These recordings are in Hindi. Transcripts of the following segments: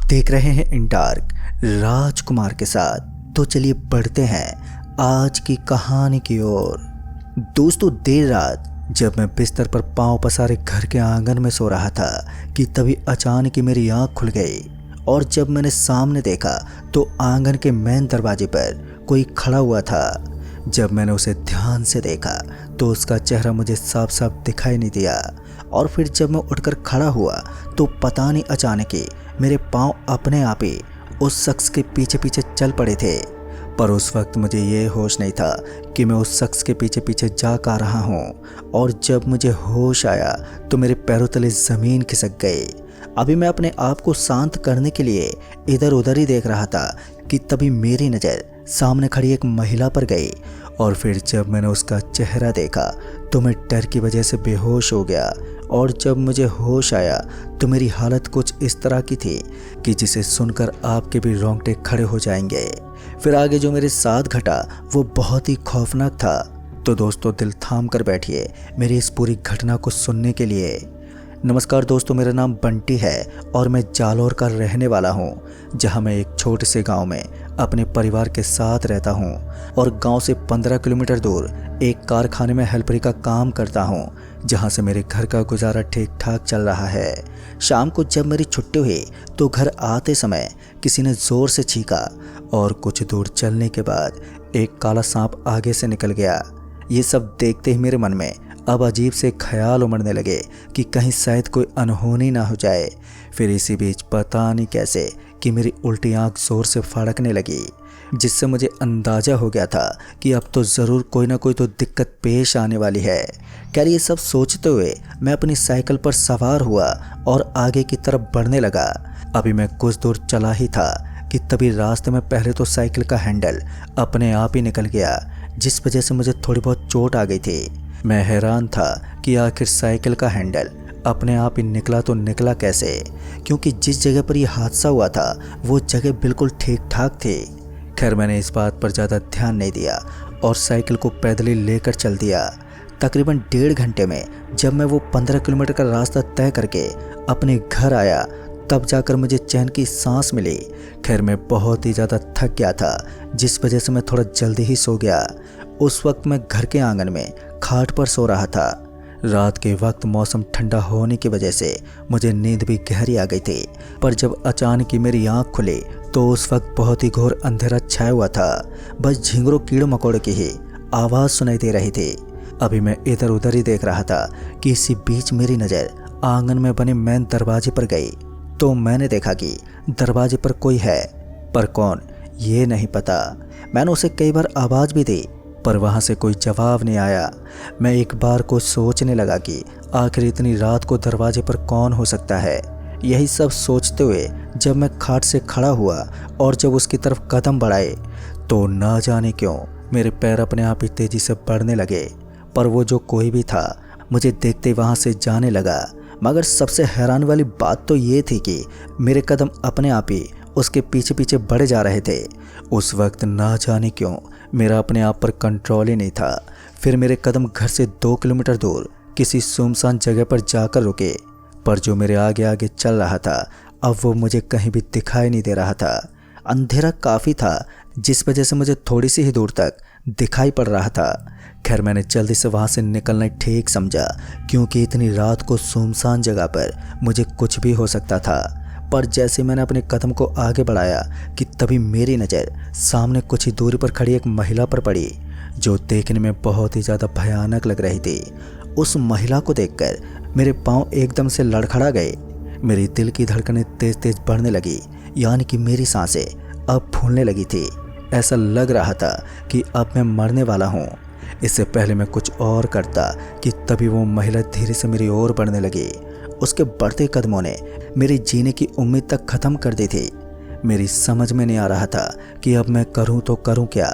देख रहे हैं इन डार्क राजकुमार के साथ। तो चलिए बढ़ते हैं आज की कहानी की ओर। दोस्तों, देर रात जब मैं बिस्तर पर पांव पसारे घर के आंगन में सो रहा था कि तभी अचानक ही मेरी आंख खुल गई और जब मैंने सामने देखा तो आंगन के मेन दरवाजे पर कोई खड़ा हुआ था। जब मैंने उसे ध्यान से देखा तो उसका चेहरा मुझे साफ साफ दिखाई नहीं दिया और फिर जब मैं उठकर खड़ा हुआ तो पता नहीं अचानक ही मेरे पांव अपने आप ही उस शख्स के पीछे पीछे चल पड़े थे। पर उस वक्त मुझे ये होश नहीं था कि मैं उस शख्स के पीछे पीछे जा कर रहा हूँ और जब मुझे होश आया तो मेरे पैरों तले ज़मीन खिसक गई। अभी मैं अपने आप को शांत करने के लिए इधर उधर ही देख रहा था कि तभी मेरी नज़र सामने खड़ी एक महिला पर गई और फिर जब मैंने उसका चेहरा देखा तो मैं डर की वजह से बेहोश हो गया और जब मुझे होश आया तो मेरी हालत कुछ इस तरह की थी कि जिसे सुनकर आपके भी रोंगटे खड़े हो जाएंगे। फिर आगे जो मेरे साथ घटा वो बहुत ही खौफनाक था। तो दोस्तों, दिल थाम कर बैठिए मेरी इस पूरी घटना को सुनने के लिए। नमस्कार दोस्तों, मेरा नाम बंटी है और मैं जालौर का रहने वाला हूँ, जहाँ मैं एक छोटे से गांव में अपने परिवार के साथ रहता हूँ और गांव से 15 किलोमीटर दूर एक कारखाने में हेल्परी का काम करता हूँ, जहाँ से मेरे घर का गुजारा ठीक ठाक चल रहा है। शाम को जब मेरी छुट्टी हुई तो घर आते समय किसी ने ज़ोर से छींका और कुछ दूर चलने के बाद एक काला सांप आगे से निकल गया। ये सब देखते ही मेरे मन में अब अजीब से ख्याल उमड़ने लगे कि कहीं शायद कोई अनहोनी ना हो जाए। फिर इसी बीच पता नहीं कैसे कि मेरी उल्टी आंख जोर से फड़कने लगी, जिससे मुझे अंदाज़ा हो गया था कि अब तो ज़रूर कोई ना कोई तो दिक्कत पेश आने वाली है। खैर, ये सब सोचते हुए मैं अपनी साइकिल पर सवार हुआ और आगे की तरफ बढ़ने लगा। अभी मैं कुछ दूर चला ही था कि तभी रास्ते में पहले तो साइकिल का हैंडल अपने आप ही निकल गया, जिस वजह से मुझे थोड़ी बहुत चोट आ गई थी। मैं हैरान था कि आखिर साइकिल का हैंडल अपने आप ही निकला तो निकला कैसे, क्योंकि जिस जगह पर यह हादसा हुआ था वो जगह बिल्कुल ठीक ठाक थी। खैर, मैंने इस बात पर ज़्यादा ध्यान नहीं दिया और साइकिल को पैदल ही लेकर चल दिया। तकरीबन 1.5 घंटे में जब मैं वो 15 किलोमीटर का रास्ता तय करके अपने घर आया तब जाकर मुझे चैन की सांस मिली। खैर, मैं बहुत ही ज़्यादा थक गया था, जिस वजह से मैं थोड़ा जल्दी ही सो गया। उस वक्त मैं घर के आंगन में खाट पर सो रहा था। रात के वक्त मौसम ठंडा होने की वजह से मुझे नींद भी गहरी आ गई थी, पर जब अचानक ही मेरी आंख खुली तो उस वक्त बहुत ही घोर अंधेरा छाया हुआ था। बस झिंगुरों कीड़े मकोड़े की ही आवाज़ सुनाई दे रही थी। अभी मैं इधर उधर ही देख रहा था कि इसी बीच मेरी नज़र आंगन में बने मेन दरवाजे पर गई तो मैंने देखा कि दरवाजे पर कोई है, पर कौन ये नहीं पता। मैंने उसे कई बार आवाज़ भी दी पर वहाँ से कोई जवाब नहीं आया। मैं एक बार को सोचने लगा कि आखिर इतनी रात को दरवाजे पर कौन हो सकता है। यही सब सोचते हुए जब मैं खाट से खड़ा हुआ और जब उसकी तरफ कदम बढ़ाए तो ना जाने क्यों मेरे पैर अपने आप ही तेज़ी से बढ़ने लगे। पर वो जो कोई भी था मुझे देखते वहाँ से जाने लगा। मगर सबसे हैरान वाली बात तो ये थी कि मेरे कदम अपने आप ही उसके पीछे पीछे बढ़े जा रहे थे। उस वक्त ना जाने क्यों मेरा अपने आप पर कंट्रोल ही नहीं था। फिर मेरे कदम घर से 2 किलोमीटर दूर किसी सुनसान जगह पर जाकर रुके, पर जो मेरे आगे आगे चल रहा था अब वो मुझे कहीं भी दिखाई नहीं दे रहा था। अंधेरा काफ़ी था, जिस वजह से मुझे थोड़ी सी ही दूर तक दिखाई पड़ रहा था। खैर, मैंने जल्दी से वहाँ से निकलना ठीक समझा, क्योंकि इतनी रात को सुनसान जगह पर मुझे कुछ भी हो सकता था। पर जैसे मैंने अपने कदम को आगे बढ़ाया कि तभी मेरी नज़र सामने कुछ ही दूरी पर खड़ी एक महिला पर पड़ी, जो देखने में बहुत ही ज़्यादा भयानक लग रही थी। उस महिला को देखकर मेरे पाँव एकदम से लड़खड़ा गए। मेरी दिल की धड़कनें तेज़ तेज़ बढ़ने लगी, यानी कि मेरी सांसें अब फूलने लगी थी। ऐसा लग रहा था कि अब मैं मरने वाला हूँ। इससे पहले मैं कुछ और करता कि तभी वो महिला धीरे से मेरी ओर बढ़ने लगी। उसके बढ़ते कदमों ने मेरी जीने की उम्मीद तक ख़त्म कर दी थी। मेरी समझ में नहीं आ रहा था कि अब मैं करूं तो करूं क्या।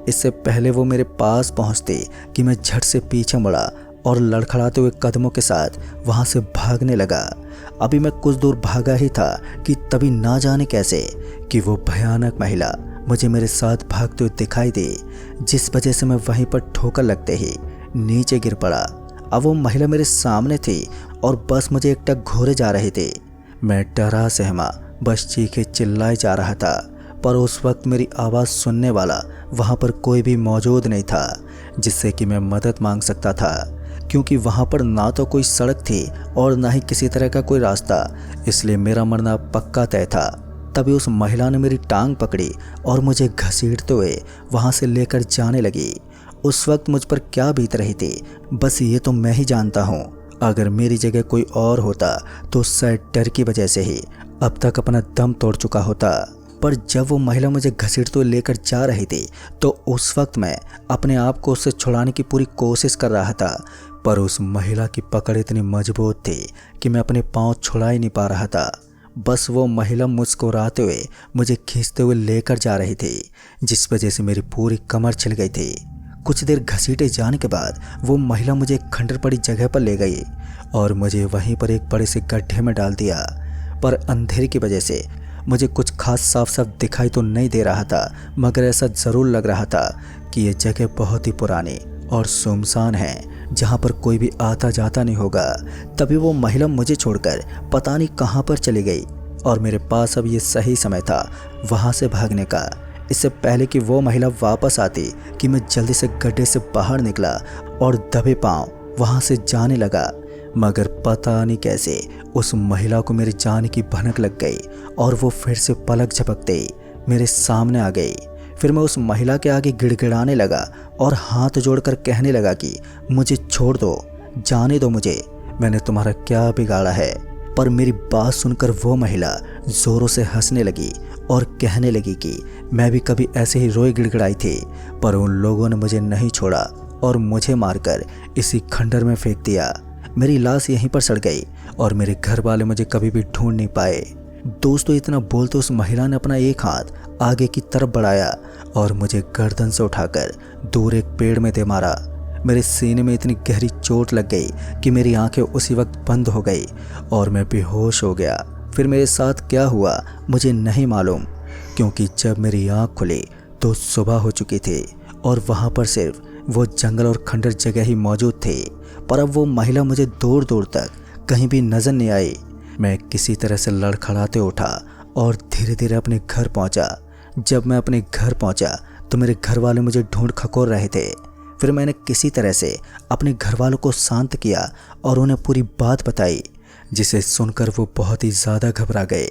इससे पहले वो मेरे पास पहुंचती कि मैं झट से पीछे मुड़ा और लड़खड़ाते हुए कदमों के साथ वहां से भागने लगा। अभी मैं कुछ दूर भागा ही था कि तभी ना जाने कैसे कि वो भयानक महिला मुझे मेरे साथ भागते हुए दिखाई दी, जिस वजह से मैं वहीं पर ठोकर लगते ही नीचे गिर पड़ा। अब वो महिला मेरे सामने थी और बस मुझे एकटक घोरे जा रहे थे। मैं डरा सहमा बस चीखे चिल्लाए जा रहा था। पर उस वक्त मेरी आवाज़ सुनने वाला वहाँ पर कोई भी मौजूद नहीं था जिससे कि मैं मदद मांग सकता था, क्योंकि वहाँ पर ना तो कोई सड़क थी और ना ही किसी तरह का कोई रास्ता, इसलिए मेरा मरना पक्का तय था। तभी उस महिला ने मेरी टांग पकड़ी और मुझे घसीटते हुए वहाँ से लेकर जाने लगी। उस वक्त मुझ पर क्या बीत रही थी बस ये तो मैं ही जानता हूँ। अगर मेरी जगह कोई और होता तो शायद डर की वजह से ही अब तक अपना दम तोड़ चुका होता। पर जब वो महिला मुझे घसीटते हुए लेकर जा रही थी तो उस वक्त मैं अपने आप को उससे छुड़ाने की पूरी कोशिश कर रहा था, पर उस महिला की पकड़ इतनी मजबूत थी कि मैं अपने पाँव छुड़ा ही नहीं पा रहा था। बस वो महिला मुस्कुराते हुए मुझे खींचते हुए लेकर जा रही थी, जिस वजह से मेरी पूरी कमर छिल गई थी। कुछ देर घसीटे जाने के बाद वो महिला मुझे एक खंडर पड़ी जगह पर ले गई और मुझे वहीं पर एक बड़े से गड्ढे में डाल दिया। पर अंधेरे की वजह से मुझे कुछ खास साफ साफ दिखाई तो नहीं दे रहा था, मगर ऐसा ज़रूर लग रहा था कि ये जगह बहुत ही पुरानी और सुनसान है, जहाँ पर कोई भी आता जाता नहीं होगा। तभी वो महिला मुझे छोड़कर पता नहीं कहाँ पर चली गई और मेरे पास अब ये सही समय था वहाँ से भागने का। इससे पहले कि वो महिला वापस आती कि मैं जल्दी से गड्ढे से बाहर निकला और दबे पांव वहाँ से जाने लगा। मगर पता नहीं कैसे उस महिला को मेरे जाने की भनक लग गई और वो फिर से पलक झपकते ही मेरे सामने आ गई। फिर मैं उस महिला के आगे गिड़गिड़ाने लगा और हाथ जोड़कर कहने लगा कि मुझे छोड़ दो, जाने दो मुझे, मैंने तुम्हारा क्या बिगाड़ा है। पर मेरी बात सुनकर वो महिला ज़ोरों से हंसने लगी और कहने लगी कि मैं भी कभी ऐसे ही रोई गिड़गिड़ाई थी, पर उन लोगों ने मुझे नहीं छोड़ा और मुझे मारकर इसी खंडर में फेंक दिया। मेरी लाश यहीं पर सड़ गई और मेरे घर वाले मुझे कभी भी ढूंढ नहीं पाए। दोस्तों, इतना बोलते उस महिला ने अपना एक हाथ आगे की तरफ बढ़ाया और मुझे गर्दन से उठाकर दूर एक पेड़ में दे मारा। मेरे सीने में इतनी गहरी चोट लग गई कि मेरी आंखें उसी वक्त बंद हो गई और मैं बेहोश हो गया। फिर मेरे साथ क्या हुआ मुझे नहीं मालूम, क्योंकि जब मेरी आँख खुली तो सुबह हो चुकी थी और वहाँ पर सिर्फ वो जंगल और खंडर जगह ही मौजूद थी। पर अब वो महिला मुझे दूर दूर तक कहीं भी नजर नहीं आई। मैं किसी तरह से लड़खड़ाते उठा और धीरे धीरे अपने घर पहुंचा। जब मैं अपने घर पहुंचा तो मेरे घर वाले मुझे ढूंढ खकोर रहे थे। फिर मैंने किसी तरह से अपने घर वालों को शांत किया और उन्हें पूरी बात बताई, जिसे सुनकर वो बहुत ही ज़्यादा घबरा गए।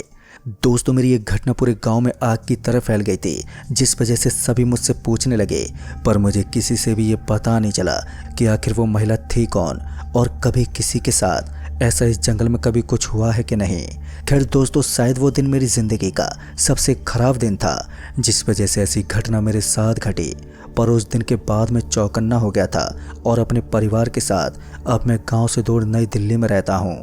दोस्तों, मेरी ये घटना पूरे गांव में आग की तरह फैल गई थी, जिस वजह से सभी मुझसे पूछने लगे, पर मुझे किसी से भी ये पता नहीं चला कि आखिर वो महिला थी कौन और कभी किसी के साथ ऐसा इस जंगल में कभी कुछ हुआ है कि नहीं। खैर दोस्तों, शायद वो दिन मेरी ज़िंदगी का सबसे ख़राब दिन था, जिस वजह से ऐसी घटना मेरे साथ घटी। पर उस दिन के बाद मैं चौकन्ना हो गया था और अपने परिवार के साथ अब मैं गांव से दूर नई दिल्ली में रहता हूं।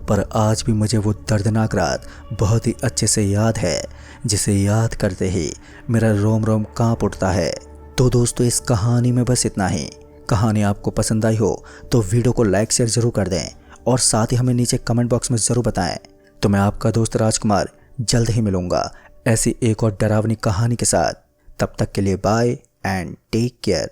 पर आज भी मुझे वो दर्दनाक रात बहुत ही अच्छे से याद है, जिसे याद करते ही मेरा रोम रोम कांप उठता है। तो दोस्तों, इस कहानी में बस इतना ही। कहानी आपको पसंद आई हो तो वीडियो को लाइक शेयर ज़रूर कर दें और साथ ही हमें नीचे कमेंट बॉक्स में ज़रूर बताएं। तो मैं आपका दोस्त राजकुमार जल्द ही मिलूंगा ऐसी एक और डरावनी कहानी के साथ। तब तक के लिए बाय एंड टेक केयर।